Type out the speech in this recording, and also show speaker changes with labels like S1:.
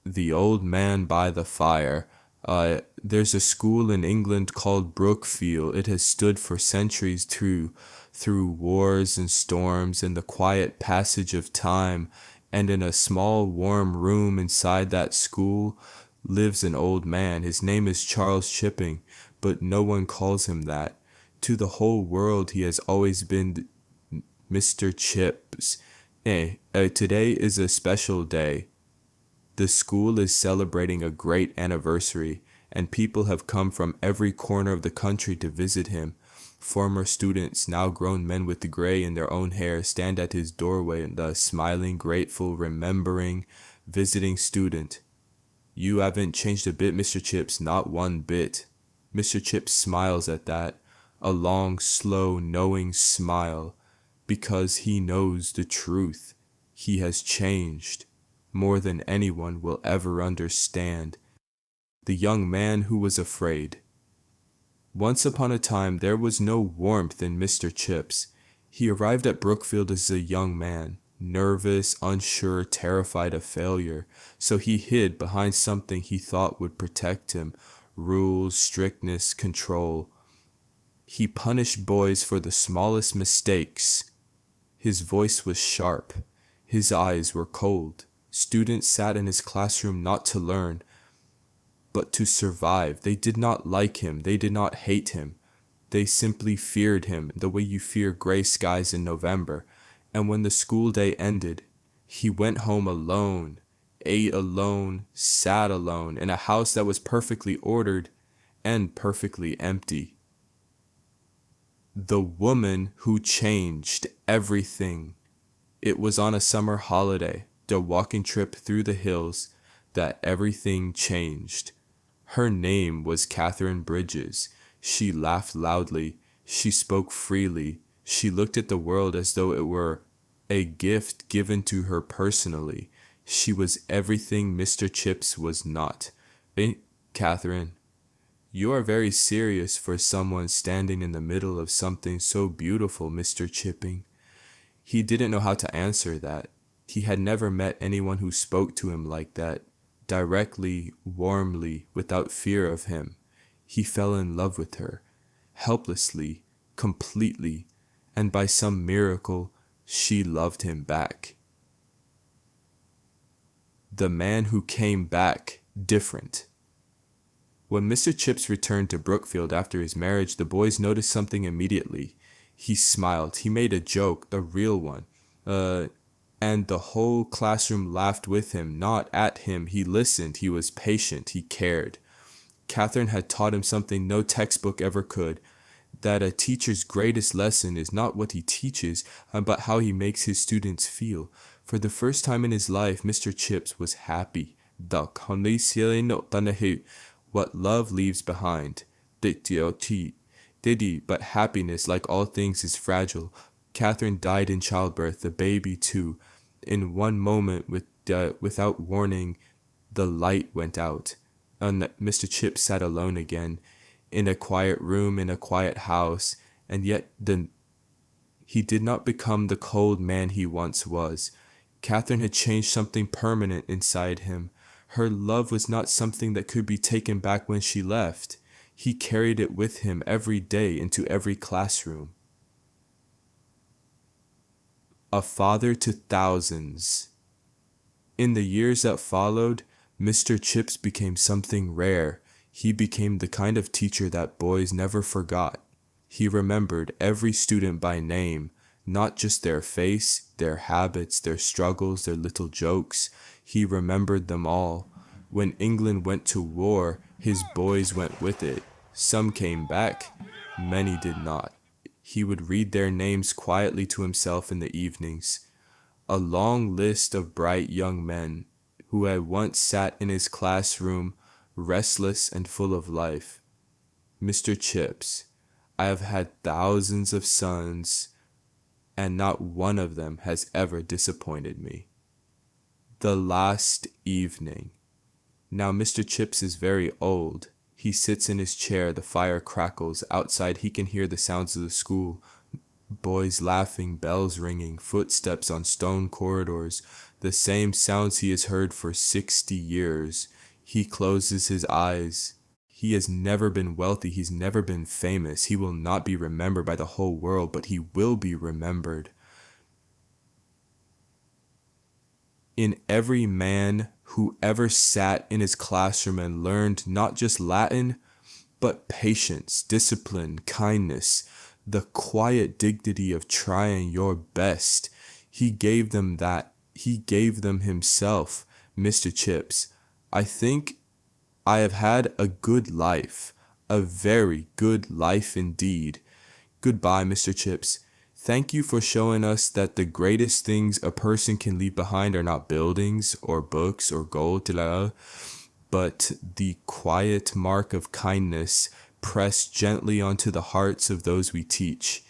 S1: The Old Man by the Fire. There's a school in England called Brookfield. It has stood for centuries through wars and storms and the quiet passage of time. And in a small warm room inside that school lives an old man. His name is Charles Chipping, but no one calls him that. To the whole world, he has always been Mr. Chips. Today is a special day. The school is celebrating a great anniversary, and people have come from every corner of the country to visit him. Former students, now grown men with gray in their own hair, stand at his doorway, and the smiling, grateful, remembering, visiting student. You haven't changed a bit, Mr. Chips, not one bit. Mr. Chips smiles at that, a long, slow, knowing smile, because he knows the truth. He has changed more than anyone will ever understand. The young man who was afraid. Once upon a time there was no warmth in Mr. Chips. He arrived at Brookfield as a young man, nervous, unsure, terrified of failure, so he hid behind something he thought would protect him: rules, strictness, control. He punished boys for the smallest mistakes. His voice was sharp. His eyes were cold. Students sat in his classroom not to learn, but to survive. They did not like him. They did not hate him. They simply feared him the way you fear gray skies in November. And when the school day ended, he went home alone, ate alone, sat alone in a house that was perfectly ordered and perfectly empty. The woman who changed everything. It was on a summer holiday, a walking trip through the hills, that everything changed. Her name was Catherine Bridges. She laughed loudly. She spoke freely. She looked at the world as though it were a gift given to her personally. She was everything Mr. Chips was not. Catherine, you are very serious for someone standing in the middle of something so beautiful, Mr. Chipping. He didn't know how to answer that. He had never met anyone who spoke to him like that, directly, warmly, without fear of him. He fell in love with her, helplessly, completely, and by some miracle, she loved him back. The man who came back different. When Mr. Chips returned to Brookfield after his marriage, the boys noticed something immediately. He smiled. He made a joke, the real one. And the whole classroom laughed with him, not at him. He listened. He was patient. He cared. Catherine had taught him something no textbook ever could, that a teacher's greatest lesson is not what he teaches, but how he makes his students feel. For the first time in his life, Mr. Chips was happy. What love leaves behind. But happiness, like all things, is fragile. Catherine died in childbirth, the baby too. In one moment, without warning, the light went out, and Mr. Chips sat alone again, in a quiet room, in a quiet house, and yet he did not become the cold man he once was. Catherine had changed something permanent inside him. Her love was not something that could be taken back when she left. He carried it with him every day into every classroom. A father to thousands. In the years that followed, Mr. Chips became something rare. He became the kind of teacher that boys never forgot. He remembered every student by name, not just their face, their habits, their struggles, their little jokes. He remembered them all. When England went to war, his boys went with it. Some came back, many did not. He would read their names quietly to himself in the evenings. A long list of bright young men who had once sat in his classroom, restless and full of life. Mr. Chips, I have had thousands of sons, and not one of them has ever disappointed me. The last evening. Now Mr. Chips is very old. He sits in his chair, the fire crackles. Outside he can hear the sounds of the school. Boys laughing, bells ringing, footsteps on stone corridors. the same sounds he has heard for 60 years. He closes his eyes. He has never been wealthy. He's never been famous. He will not be remembered by the whole world, but he will be remembered. In every man who ever sat in his classroom and learned not just Latin, but patience, discipline, kindness, the quiet dignity of trying your best. He gave them that. He gave them himself, Mr. Chips. I think I have had a good life, a very good life indeed. Goodbye, Mr. Chips. Thank you for showing us that the greatest things a person can leave behind are not buildings or books or gold, but the quiet mark of kindness pressed gently onto the hearts of those we teach.